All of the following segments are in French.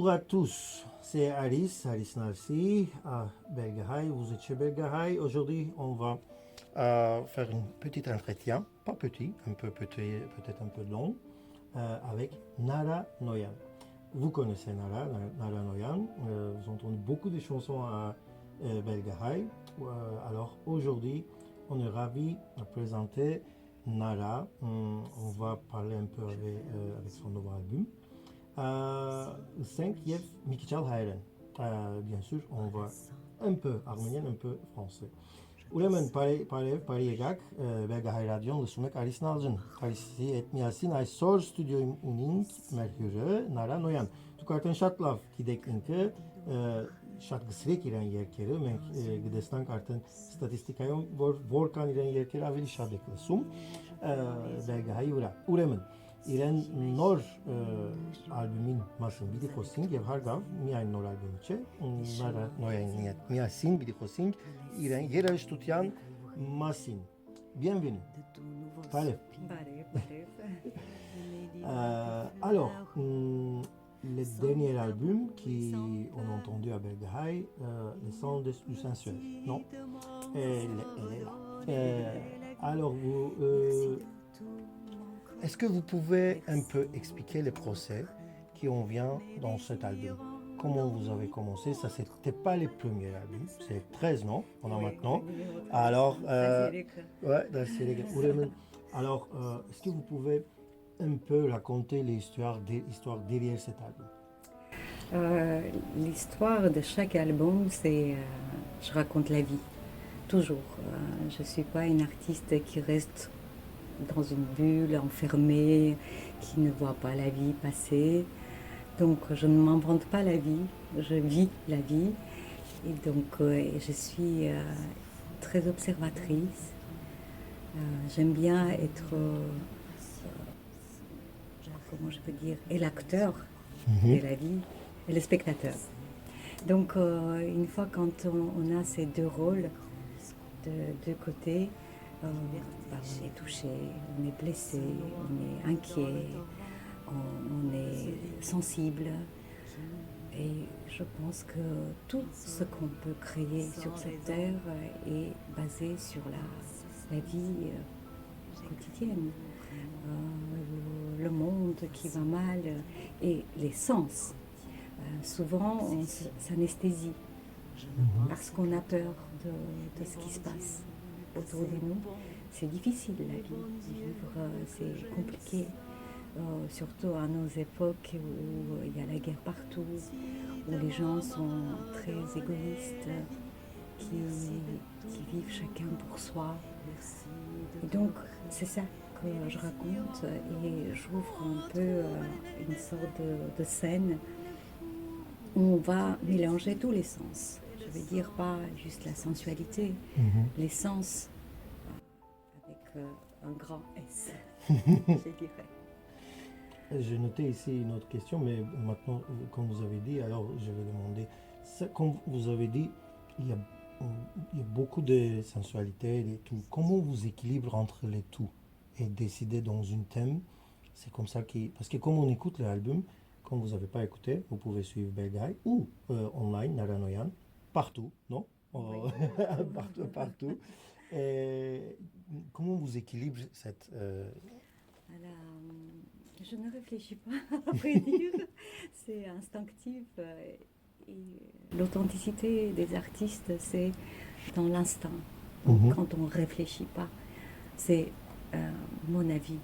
Bonjour à tous, c'est Alice Narcy à Belgahai. Vous êtes chez Belgahai. Aujourd'hui, on va faire un petit entretien, pas petit, un peu petit, peut-être un peu long, avec Nara Noyan. Vous connaissez Nara Noyan. Vous entendez beaucoup de chansons à Belgahai. Alors aujourd'hui, on est ravi de présenter Nara. On va parler un peu avec son nouveau album. 5 Yev Mikichal Hayren. Bien sûr, on va un peu arménien, un peu français. Ուրեմն բարի եկաք Belgahai Radio-ն լսում եք Արիսն Ալջն։ Արիսի հետ միասին այսօր ստուդիոյում ունենք մեր հյուրը Նարա Նոյան։ Դուք արդեն շատ լավ գիտեք ինքը, շատ գսրեք իրեն երկերը, մենք գտեսնանք արդեն ստատիստիկայում, որ կան իրեն երկերը ավելի շատ եք լսում Belgahai-ի վրա։ Ուրեմն իրեն նոր ալբոմին մասին պիտի խոսենք եւ հարգավ միայն նոր ալբոմը չէ, Նարա Նոյանի հետ միասին պիտի խոսենք իրեն երաժշտության մասին։ Bienvenue. Parlez. Alors, le dernier album qu'on a entendu à Belgahai, Le son du sensuel, non? Elle est là. Alors, est-ce que vous pouvez un peu expliquer les procès qui en vient dans cet album? Comment vous avez commencé? Ça, c'était pas les premiers albums, c'est 13, non? On a maintenant. Alors, alors, est-ce que vous pouvez un peu raconter l'histoire derrière cet album? L'histoire de chaque album, c'est je raconte la vie, toujours. Je suis pas une artiste qui reste dans une bulle, enfermée, qui ne voit pas la vie passer. Donc je ne m'invente pas la vie, je vis la vie. Et donc je suis très observatrice. J'aime bien être, comment je peux dire, et l'acteur de la vie et le spectateur. Donc une fois quand on a ces deux rôles de deux côtés, on est touché, on est blessé, on est inquiet, on est sensible. Et je pense que tout ce qu'on peut créer sur cette terre est basé sur la vie quotidienne. Le monde qui va mal et les sens. Souvent, on s'anesthésie parce qu'on a peur de ce qui se passe autour de nous. C'est difficile la vie, vivre, c'est compliqué, surtout à nos époques où il y a la guerre partout, où les gens sont très égoïstes, qui vivent chacun pour soi. Et donc c'est ça que je raconte et j'ouvre un peu une sorte de scène où on va mélanger tous les sens. Je veux dire pas juste la sensualité, les sens avec un grand S, je dirais. J'ai noté ici une autre question, mais maintenant, comme vous avez dit, alors je vais demander, comme vous avez dit, il y a beaucoup de sensualité et tout. Comment vous équilibrez entre les tout et décider dans une thème? C'est comme ça parce que comme on écoute l'album, comme vous n'avez pas écouté, vous pouvez suivre Belgahai ou online, Nara Noyan, partout, non? Oui. Partout. Et comment vous équilibrez cette... Je ne réfléchis pas, à vrai dire. C'est instinctif. Et l'authenticité des artistes, c'est dans l'instinct. Quand on ne réfléchit pas. C'est mon avis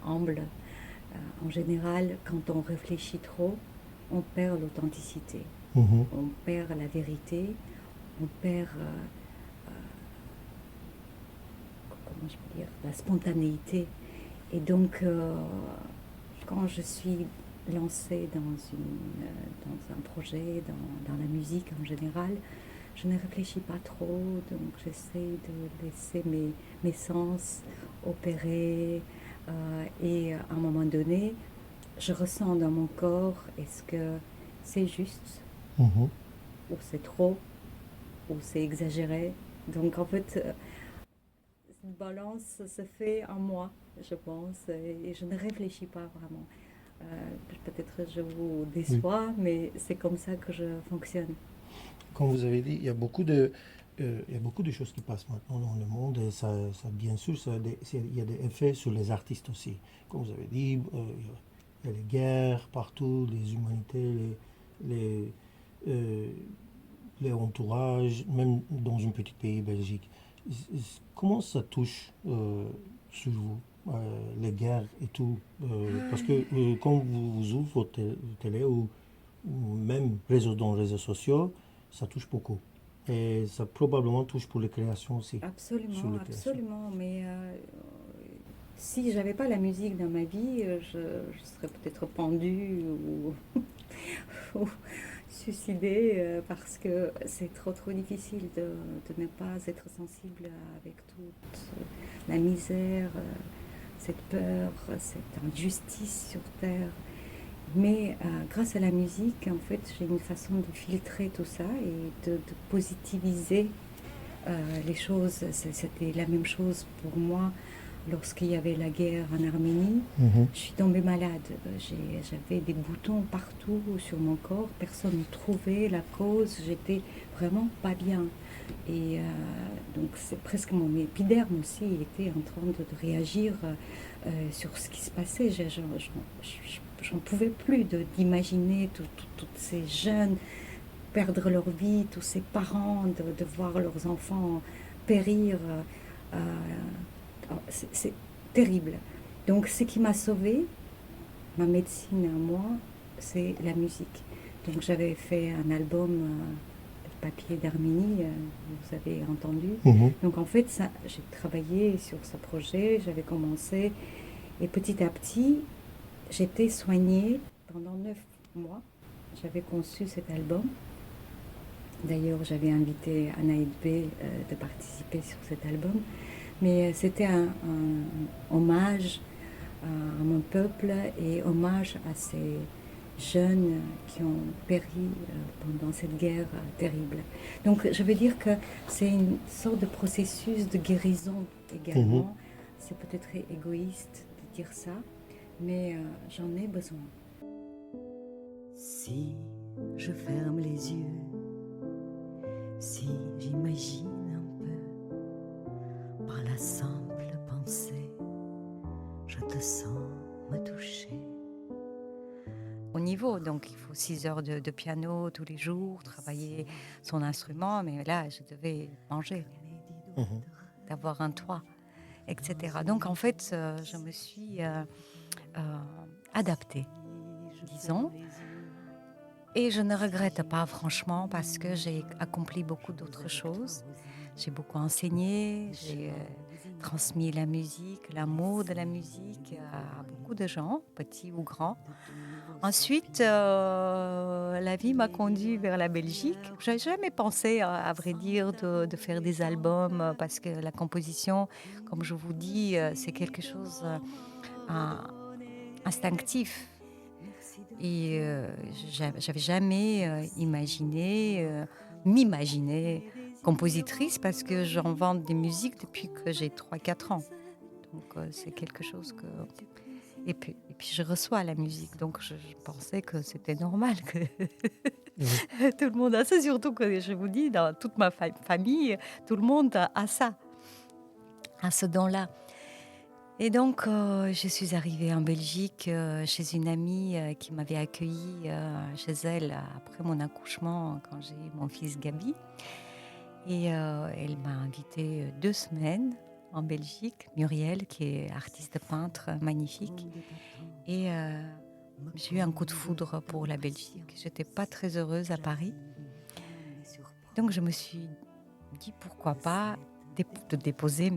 humble. En général, quand on réfléchit trop, on perd l'authenticité. On perd la vérité. On perd, comment je peux dire, la spontanéité. Et donc, quand je suis lancée dans un projet, dans la musique en général, je ne réfléchis pas trop, donc j'essaie de laisser mes sens opérer et à un moment donné, je ressens dans mon corps, est-ce que c'est juste ou c'est trop ou c'est exagéré. Donc en fait, cette balance se fait en moi, je pense, et je ne réfléchis pas vraiment. Peut-être je vous déçois, mais c'est comme ça que je fonctionne. Comme vous avez dit, il y a beaucoup de choses qui passent maintenant dans le monde et bien sûr, il y a des effets sur les artistes aussi. Comme vous avez dit, il y a les guerres partout, les humanités, les, euh, les entourages, même dans un petit pays, Belgique. Comment ça touche sur vous, les guerres et tout? Parce que quand vous ouvrez votre télé ou même dans les réseaux sociaux, ça touche beaucoup. Et ça probablement touche pour les créations aussi. Sur Absolument, les créations. absolument. Mais si j'avais pas la musique dans ma vie, je serais peut-être pendue ou, ou suicidée parce que c'est trop trop difficile de ne pas être sensible avec toute la misère, cette peur, cette injustice sur Terre. Mais grâce à la musique, en fait, j'ai une façon de filtrer tout ça et de positiviser les choses. C'était la même chose pour moi lorsqu'il y avait la guerre en Arménie. Mhm. Je suis tombée malade. J'avais des boutons partout sur mon corps. Personne ne trouvait la cause. J'étais vraiment pas bien. Et donc c'est presque mon épiderme aussi était en train de réagir sur ce qui se passait. J'en pouvais plus d'imaginer toutes ces jeunes perdre leur vie, tous ces parents, de voir leurs enfants périr. euh, c'est terrible. Donc ce qui m'a sauvée, ma médecine à moi, c'est la musique. Donc j'avais fait un album papier d'Arménie, vous avez entendu. Mhm. Donc en fait, j'ai travaillé sur ce projet, j'avais commencé, et petit à petit, j'étais soignée pendant 9 mois. J'avais conçu cet album. D'ailleurs, j'avais invité Anna Edbé de participer sur cet album. Mais c'était un hommage à mon peuple et hommage à ces jeunes qui ont péri pendant cette guerre terrible. Donc je veux dire que c'est une sorte de processus de guérison également. Mhm. C'est peut-être égoïste de dire ça, mais j'en ai besoin. Si je ferme les yeux, si j'imagine un peu, par la simple pensée, je te sens me toucher. Au niveau, donc il faut 6 heures de piano tous les jours, travailler son instrument, mais là je devais manger, Mhm. d'avoir un toit, etc. Donc en fait, je me suis adaptée, disons, et je ne regrette pas franchement parce que j'ai accompli beaucoup d'autres choses. J'ai beaucoup enseigné, j'ai transmis la musique, l'amour de la musique à beaucoup de gens, petits ou grands. Ensuite, la vie m'a conduit vers la Belgique. Je n'avais jamais pensé, à vrai dire, de faire des albums parce que la composition, comme je vous dis, c'est quelque chose instinctif. Et j'avais jamais m'imaginer compositrice parce que j'invente des musiques depuis que j'ai 3-4 ans. Donc c'est quelque chose que... Et puis je reçois la musique, donc je pensais que c'était normal que Mhm. tout le monde a ça, surtout que je vous dis, dans toute ma famille, tout le monde a ça, a ce don-là. Et donc je suis arrivée en Belgique chez une amie qui m'avait accueillie chez elle après mon accouchement quand j'ai eu mon fils Gabi. Et elle m'a invitée 2 semaines en Belgique, Muriel, qui est artiste peintre magnifique. Et j'ai eu un coup de foudre pour la Belgique. Je n'étais pas très heureuse à Paris. Donc je me suis dit pourquoi pas de déposer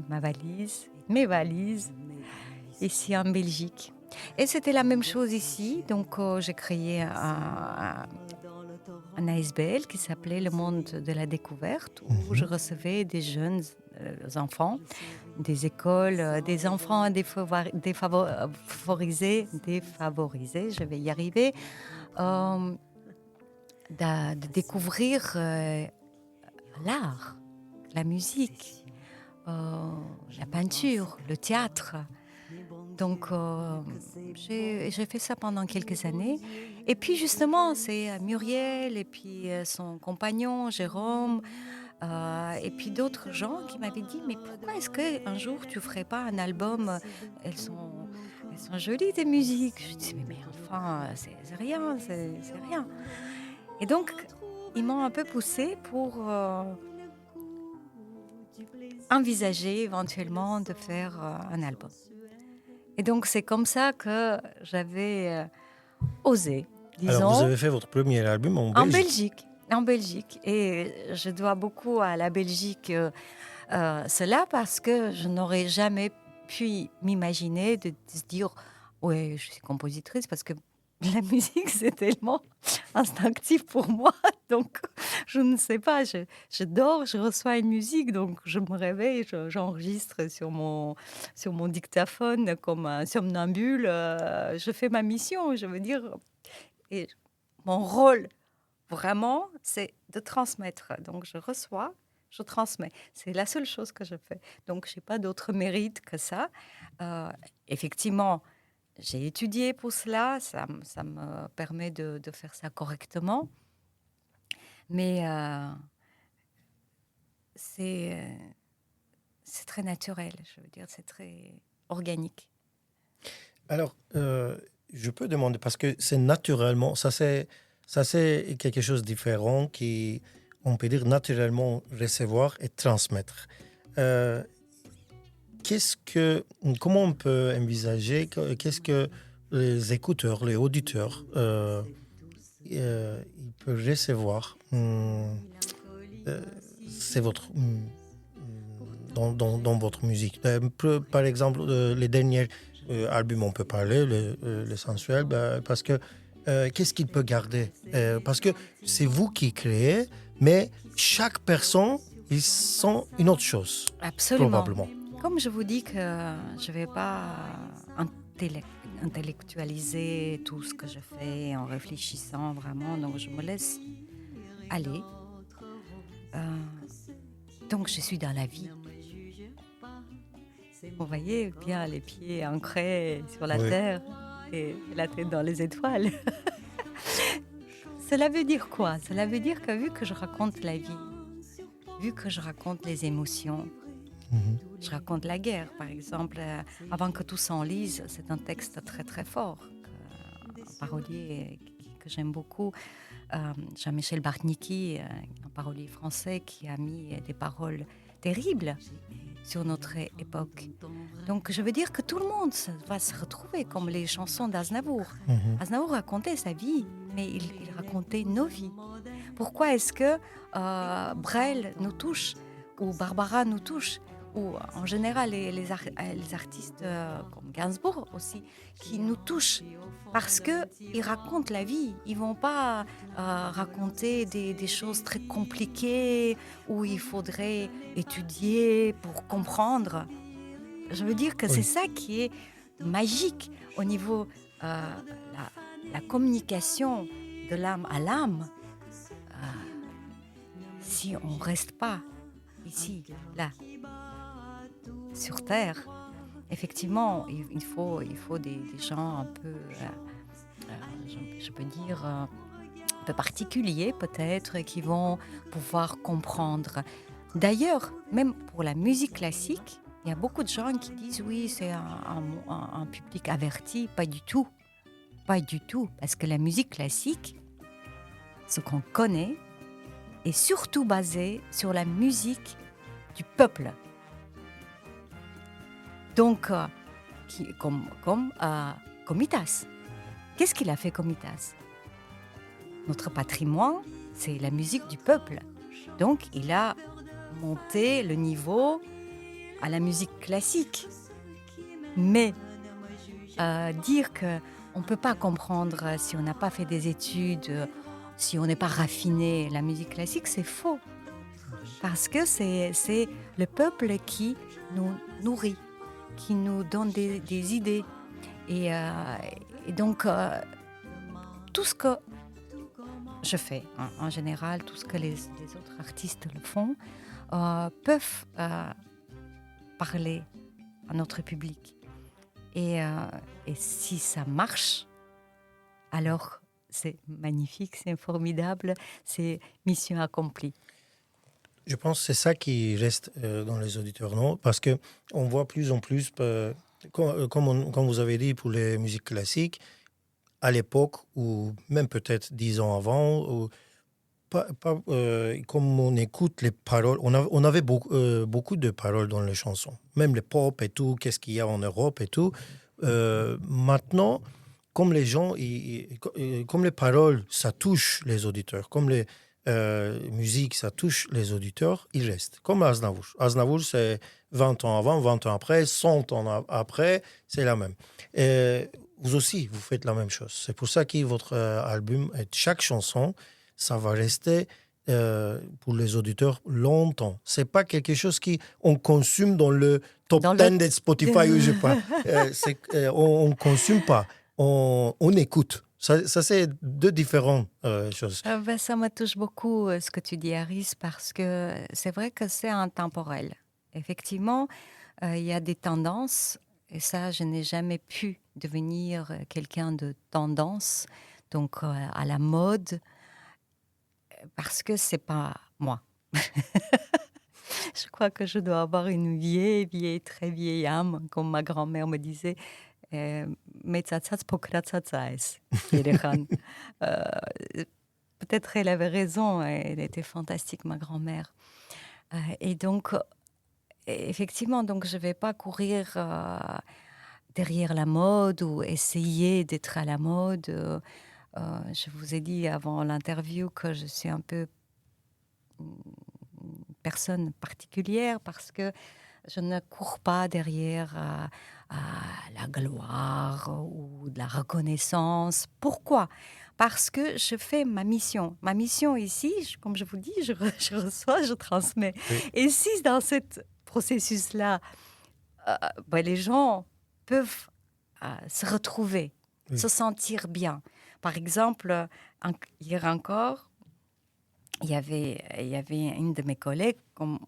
mes valises, ici en Belgique. Et c'était la même chose ici. Donc j'ai créé un ASBL qui s'appelait Le Monde de la Découverte, où je recevais des jeunes enfants, des écoles, des enfants défavorisés, je vais y arriver, de découvrir l'art, la musique, la peinture, le théâtre. Donc, j'ai fait ça pendant quelques années. Et puis, justement, c'est Muriel et puis son compagnon, Jérôme, et puis d'autres gens qui m'avaient dit, mais pourquoi est-ce qu'un jour, tu ne ferais pas un album? Elles sont, elles sont jolies, tes musiques. Je dis, mais enfin, c'est rien, c'est rien. Et donc, ils m'ont un peu poussée pour envisager éventuellement de faire un album. Et donc, c'est comme ça que j'avais osé, Alors, vous disons, avez fait votre premier album en en Belgique. Belgique. En Belgique. Et je dois beaucoup à la Belgique cela parce que je n'aurais jamais pu m'imaginer de se dire ouais, je suis compositrice parce que la musique, c'est tellement instinctif pour moi. Donc, je ne sais pas, je dors, je reçois une musique, donc je me réveille, j'enregistre sur mon dictaphone comme un somnambule. Je fais ma mission, je veux dire. Et mon rôle, vraiment, c'est de transmettre. Donc, je reçois, je transmets. C'est la seule chose que je fais. Donc, je n'ai pas d'autre mérite que ça. Effectivement, j'ai étudié pour cela. Ça me permet de faire ça correctement. Mais c'est très naturel, je veux dire, c'est très organique. Alors, je peux demander, parce que c'est naturellement, ça c'est quelque chose de différent qui, on peut dire, naturellement recevoir et transmettre. Comment on peut envisager, qu'est-ce que les écouteurs, les auditeurs, ils peuvent recevoir c'est dans votre musique. Par exemple, les derniers albums, on peut parler, l'essentiel, parce que qu'est-ce qu'il peut garder? Parce que c'est vous qui créez, mais chaque personne, ils sont une autre chose. Absolument. Probablement. Comme je vous dis que je ne vais pas intellectualiser tout ce que je fais en réfléchissant vraiment, donc je me laisse aller. Donc je suis dans la vie. Vous voyez bien les pieds ancrés sur la terre et la tête dans les étoiles. Cela veut dire quoi? Cela veut dire que vu que je raconte la vie, vu que je raconte les émotions, je raconte la guerre, par exemple. Avant que tout s'enlise, c'est un texte très très fort, un parolier que j'aime beaucoup, Jean-Michel Bartnicki, un parolier français qui a mis des paroles terribles sur notre époque. Donc je veux dire que tout le monde va se retrouver comme les chansons d'Aznavour. Aznavour racontait sa vie, mais il racontait nos vies. Pourquoi est-ce que Brel nous touche ou Barbara nous touche ou en général les artistes comme Gainsbourg aussi, qui nous touchent parce qu'ils racontent la vie. Ils ne vont pas raconter des choses très compliquées où il faudrait étudier pour comprendre. Je veux dire que c'est ça qui est magique au niveau la communication de l'âme à l'âme. Si on ne reste pas ici, là, sur Terre, effectivement, il faut des gens un peu, je peux dire, un peu particuliers peut-être, qui vont pouvoir comprendre. D'ailleurs, même pour la musique classique, il y a beaucoup de gens qui disent oui, c'est un public averti. Pas du tout. Pas du tout. Parce que la musique classique, ce qu'on connaît, est surtout basée sur la musique du peuple. Donc, comme Komitas. Qu'est-ce qu'il a fait, Komitas? Notre patrimoine, c'est la musique du peuple. Donc, il a monté le niveau à la musique classique. Mais dire qu'on ne peut pas comprendre si on n'a pas fait des études, si on n'est pas raffiné la musique classique, c'est faux. Parce que c'est le peuple qui nous nourrit, qui nous donne des idées. Et donc, tout ce que je fais, en général, tout ce que les autres artistes le font, peuvent parler à notre public. Et si ça marche, alors c'est magnifique, c'est formidable, c'est mission accomplie. Je pense que c'est ça qui reste dans les auditeurs, non? Parce qu'on voit plus en plus, comme vous avez dit, pour les musiques classiques, à l'époque, ou même peut-être 10 ans avant, comme on écoute les paroles, on avait beaucoup de paroles dans les chansons, même les pop et tout, qu'est-ce qu'il y a en Europe et tout. Maintenant, comme les gens, comme les paroles, ça touche les auditeurs, comme les musiques, ça touche les auditeurs, ils restent. Comme Aznavour. Aznavour, c'est 20 ans avant, 20 ans après, 100 ans après, c'est la même. Et vous aussi, vous faites la même chose. C'est pour ça que votre album, et chaque chanson, ça va rester pour les auditeurs longtemps. C'est pas quelque chose qu'on consomme dans le top 10 de Spotify ou je sais pas. On consomme pas, on écoute. Ça c'est deux différentes choses. Ça me touche beaucoup ce que tu dis, Aris, parce que c'est vrai que c'est intemporel. Effectivement, il y a des tendances, et ça, je n'ai jamais pu devenir quelqu'un de tendance, donc à la mode, parce que c'est pas moi. Je crois que je dois avoir une très vieille âme, comme ma grand-mère me disait. Metzatzatz pokratzatzaes, Yerechan. Peut-être elle avait raison, elle était fantastique, ma grand-mère. Et donc, effectivement, donc je ne vais pas courir derrière la mode ou essayer d'être à la mode. Je vous ai dit avant l'interview que je suis un peu une personne particulière parce que je ne cours pas derrière la gloire ou de la reconnaissance. Pourquoi ? Parce que je fais ma mission. Ma mission ici, comme je vous dis, je reçois, je transmets. Oui. Et si dans ce processus-là, les gens peuvent se retrouver, Oui. se sentir bien. Par exemple, hier encore, il y avait une de mes collègues, comme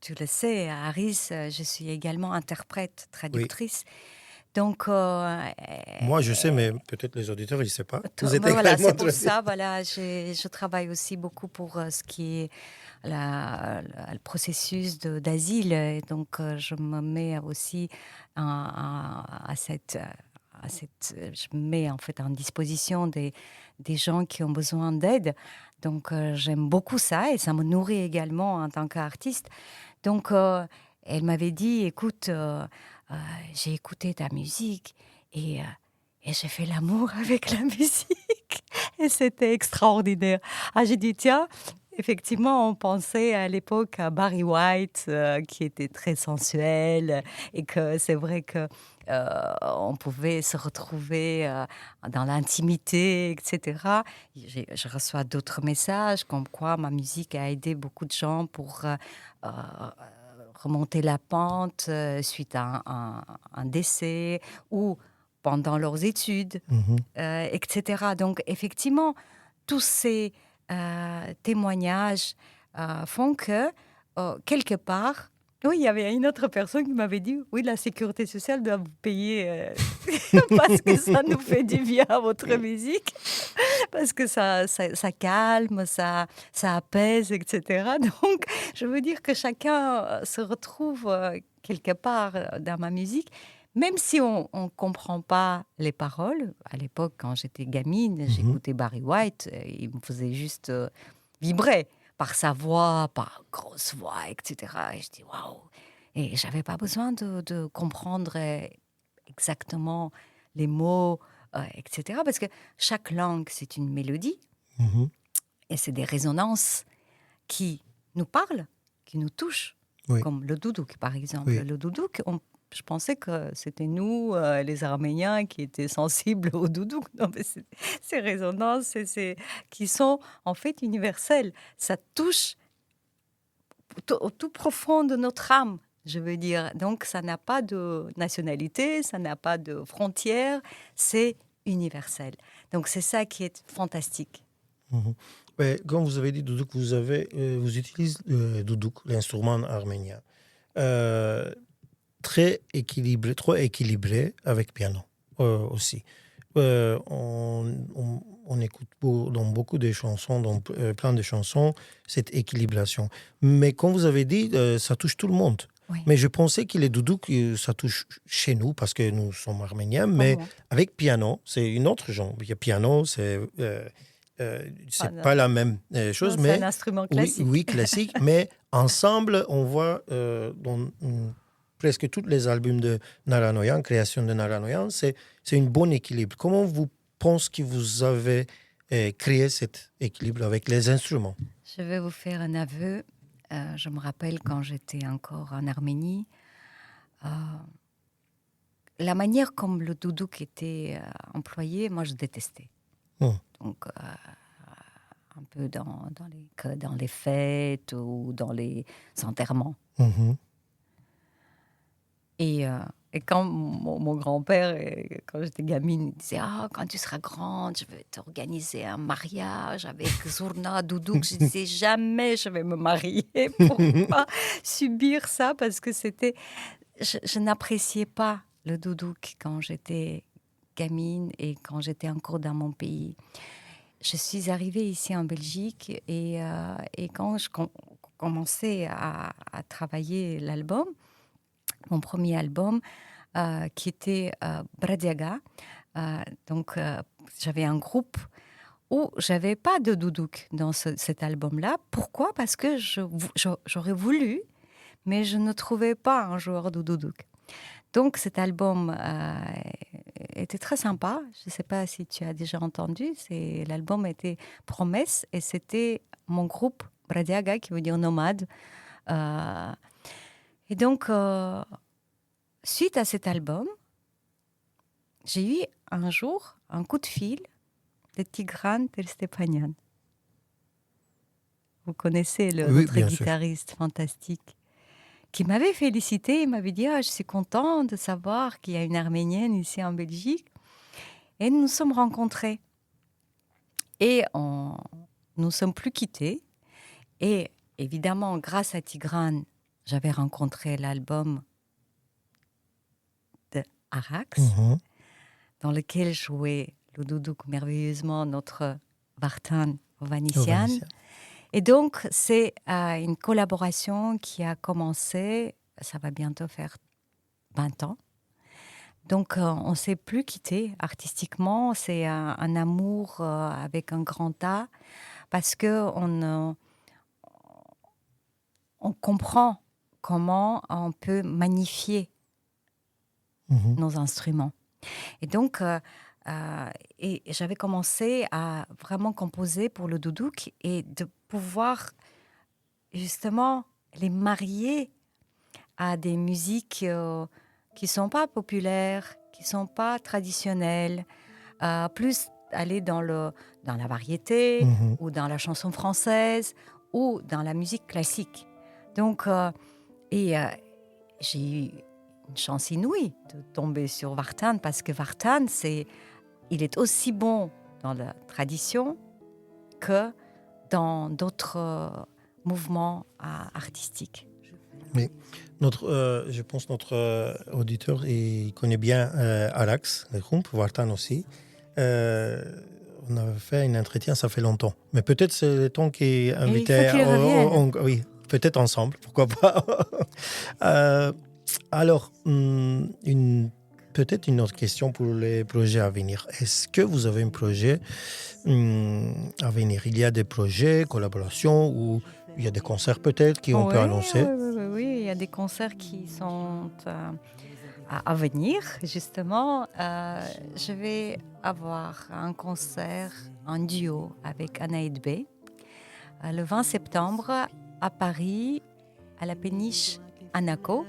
tu le sais, Aris, je suis également interprète, traductrice. Oui. Donc, moi, je sais, mais peut-être les auditeurs, ils ne savent pas. Vous êtes voilà, c'est pour ça. Voilà, je travaille aussi beaucoup pour ce qui est le processus d'asile. Et donc, je me mets aussi je mets en fait en disposition des gens qui ont besoin d'aide. Donc, j'aime beaucoup ça et ça me nourrit également en tant qu'artiste. Donc, elle m'avait dit, écoute, j'ai écouté ta musique et j'ai fait l'amour avec la musique. Et c'était extraordinaire. J'ai dit, tiens, effectivement, on pensait à l'époque à Barry White, qui était très sensuel, et que c'est vrai que on pouvait se retrouver dans l'intimité, etc. Je reçois d'autres messages, comme quoi ma musique a aidé beaucoup de gens pour remonter la pente suite à un décès ou pendant leurs études, etc. Donc, effectivement, tous ces témoignages font que, quelque part, oui, il y avait une autre personne qui m'avait dit, oui, la sécurité sociale doit vous payer parce que ça nous fait du bien à votre musique, parce que ça calme, ça apaise, etc. Donc, je veux dire que chacun se retrouve quelque part dans ma musique. Même si on ne comprend pas les paroles, à l'époque, quand j'étais gamine, j'écoutais Barry White, il me faisait juste vibrer par sa voix, par grosse voix, etc. Et je dis waouh. Et je n'avais pas besoin de comprendre exactement les mots, etc. Parce que chaque langue, c'est une mélodie. Et c'est des résonances qui nous parlent, qui nous touchent. Oui. Comme le doudouk, par exemple. Oui. Le doudouk, je pensais que c'était nous, les Arméniens, qui étaient sensibles au doudouk. Non, mais ces résonances qui sont en fait universelles. Ça touche au tout profond de notre âme, je veux dire. Donc, ça n'a pas de nationalité, ça n'a pas de frontières, c'est universel. Donc, c'est ça qui est fantastique. Mais comme vous avez dit, doudouk, vous utilisez doudouk, l'instrument arménien. trop équilibré avec piano aussi. On écoute dans beaucoup de chansons, dans plein de chansons, cette équilibration. Mais comme vous avez dit, ça touche tout le monde. Oui. Mais je pensais que les doudouks, ça touche chez nous parce que nous sommes arméniens, mais avec piano, c'est une autre genre. Il y a piano, c'est pas la même chose, non, mais c'est un instrument classique. Oui, classique, mais ensemble, on voit dans presque tous les albums de Naranoyan, création de Naranoyan, c'est un bon équilibre. Comment vous pensez que vous avez créé cet équilibre avec les instruments? Je vais vous faire un aveu. Je me rappelle quand j'étais encore en Arménie, la manière comme le doudouk était employé, moi je détestais. Donc, un peu dans les fêtes ou dans les enterrements. Et quand mon grand-père, quand j'étais gamine, il disait « Ah, quand tu seras grande, je vais t'organiser un mariage avec Zourna, Doudouk. » Je disais « Jamais je vais me marier pour pas subir ça. » Parce que je n'appréciais pas le doudouk quand j'étais gamine et quand j'étais encore dans mon pays. Je suis arrivée ici en Belgique et quand je commençais à travailler l'album, mon premier album, qui était Bradiaga. Donc, j'avais un groupe où j'avais pas de doudouk dans cet album-là. Pourquoi ? Parce que j'aurais voulu, mais je ne trouvais pas un joueur de doudouk. Donc, cet album était très sympa. Je ne sais pas si tu as déjà entendu. L'album était Promesse et c'était mon groupe Bradiaga, qui veut dire nomade. Et donc, suite à cet album, j'ai eu un jour un coup de fil de Tigran Terstepanian. Vous connaissez notre guitariste fantastique, qui m'avait félicité. Il m'avait dit « Je suis content de savoir qu'il y a une Arménienne ici en Belgique. » Et nous nous sommes rencontrés. Et nous ne sommes plus quittés. Et évidemment, grâce à Tigran, j'avais rencontré l'album de Arax, dans lequel jouait le doudouk merveilleusement notre Vartan Ovanessian. Et donc, c'est une collaboration qui a commencé, ça va bientôt faire 20 ans. Donc, on ne s'est plus quitté artistiquement. C'est un amour avec un grand A, parce qu'on comprend comment on peut magnifier nos instruments. Et donc, et j'avais commencé à vraiment composer pour le doudouk et de pouvoir justement les marier à des musiques qui ne sont pas populaires, qui ne sont pas traditionnelles, plus aller dans la variété ou dans la chanson française ou dans la musique classique. Donc, j'ai eu une chance inouïe de tomber sur Vartan, parce que Vartan, il est aussi bon dans la tradition que dans d'autres mouvements artistiques. Oui. Je pense que notre auditeur il connaît bien Arax, le groupe, Vartan aussi. On a fait un entretien, ça fait longtemps. Mais peut-être c'est le temps qui est invité. Oui, peut-être ensemble, pourquoi pas. Alors, peut-être une autre question pour les projets à venir. Est-ce que vous avez un projet à venir? Il y a des projets, collaborations, ou il y a des concerts peut-être qu'on peut annoncer? Oui, il y a des concerts qui sont à venir, justement. Je vais avoir un concert en duo avec Anaïd B le 20 septembre à Paris, à la péniche Anaco.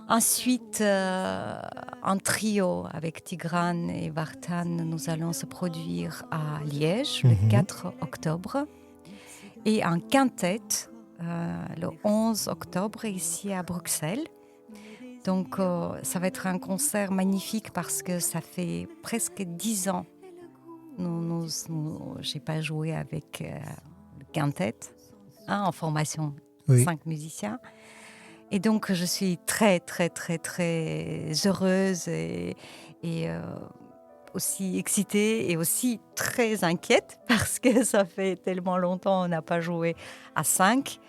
Ensuite, en trio avec Tigran et Vartan, nous allons se produire à Liège le 4 octobre et en quintette le 11 octobre ici à Bruxelles. Donc, ça va être un concert magnifique parce que ça fait presque 10 ans je n'ai pas joué avec le quintette en formation, 5 musiciens. Et donc, je suis très, très, très, très heureuse et aussi excitée et aussi très inquiète parce que ça fait tellement longtemps qu'on n'a pas joué à 5.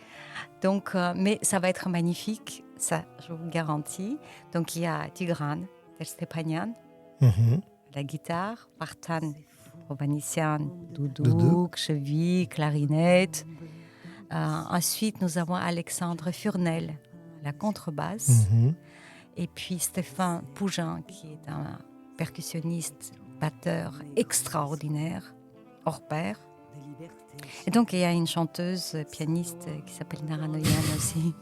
Donc, mais ça va être magnifique, ça, je vous garantis. Donc, il y a Tigran Stepanian, la guitare, Partan Hovhannissian, doudouk, cheville, clarinette. Ensuite, nous avons Alexandre Furnel, la contrebasse. Et puis Stéphane Pougin, qui est un percussionniste, batteur extraordinaire, hors pair. Et donc, il y a une chanteuse, pianiste qui s'appelle Nara Noyan aussi,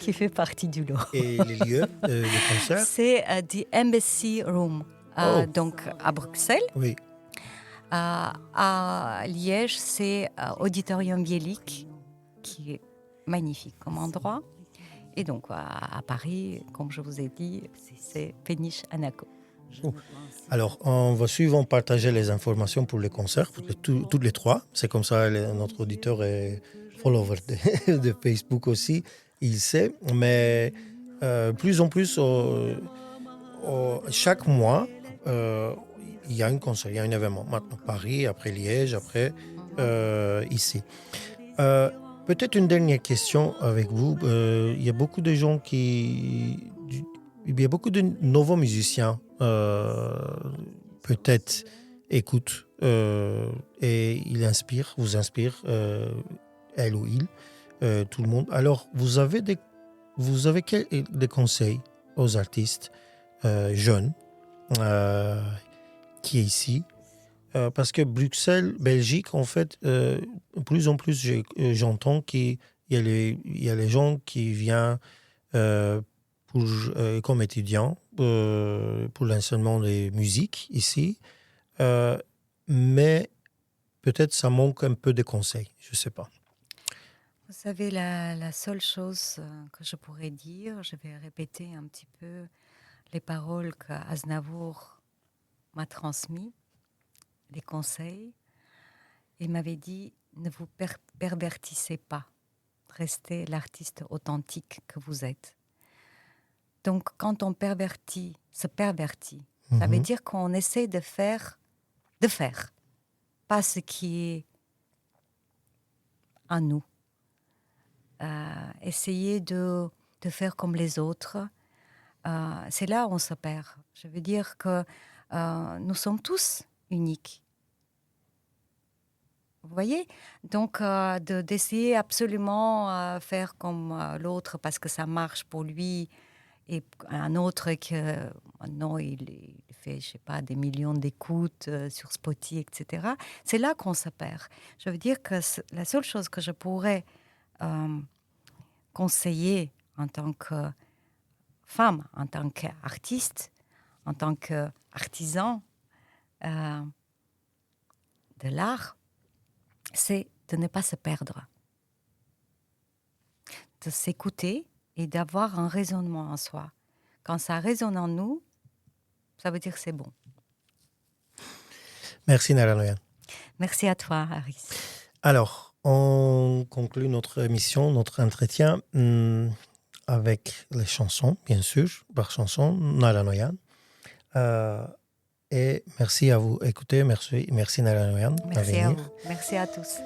qui fait partie du lot. Et les lieux de concert? C'est The Embassy Room, donc à Bruxelles. Oui. À Liège, c'est Auditorium Bielik, qui est magnifique comme endroit. Et donc, à Paris, comme je vous ai dit, c'est Péniche Anaco. Alors, on va suivre partager les informations pour les concerts, toutes les trois. C'est comme ça, notre auditeur est follower de Facebook aussi, il sait. Mais plus en plus, chaque mois, il y a un concert, il y a un événement. Maintenant, Paris, après Liège, après ici. Peut-être une dernière question avec vous. Il y a beaucoup de gens il y a beaucoup de nouveaux musiciens peut-être écoutent et ils vous inspirent, elle ou il, tout le monde. Alors, vous avez des conseils aux artistes jeunes qui est ici? Parce que Bruxelles, Belgique, en fait, plus en plus, j'entends qu'il y a les gens qui viennent comme étudiants pour l'enseignement des musiques ici, mais peut-être ça manque un peu de conseils, je ne sais pas. Vous savez, la seule chose que je pourrais dire, je vais répéter un petit peu les paroles qu'Aznavour m'a transmises, les conseils. Il m'avait dit, ne vous pervertissez pas, restez l'artiste authentique que vous êtes. Donc, quand on se pervertit, ça veut dire qu'on essaie de faire, pas ce qui est en nous. Essayer de faire comme les autres, c'est là où on se perd. Je veux dire que nous sommes tous uniques. Vous voyez? Donc, d'essayer absolument faire comme l'autre parce que ça marche pour lui, et un autre que maintenant il fait, je sais pas, des millions d'écoutes sur Spotify, etc. C'est là qu'on se perd. Je veux dire que la seule chose que je pourrais conseiller en tant que femme, en tant qu'artiste, en tant qu'artisan de l'art, c'est de ne pas se perdre, de s'écouter et d'avoir un raisonnement en soi. Quand ça résonne en nous, ça veut dire que c'est bon. Merci Nara Noyan. Merci à toi, Aris. Alors, on conclut notre émission, notre entretien avec les chansons, bien sûr, par chanson, Nara Noyan. Et merci à vous. Écoutez, merci Nara Noyan. Merci à vous. Merci à tous.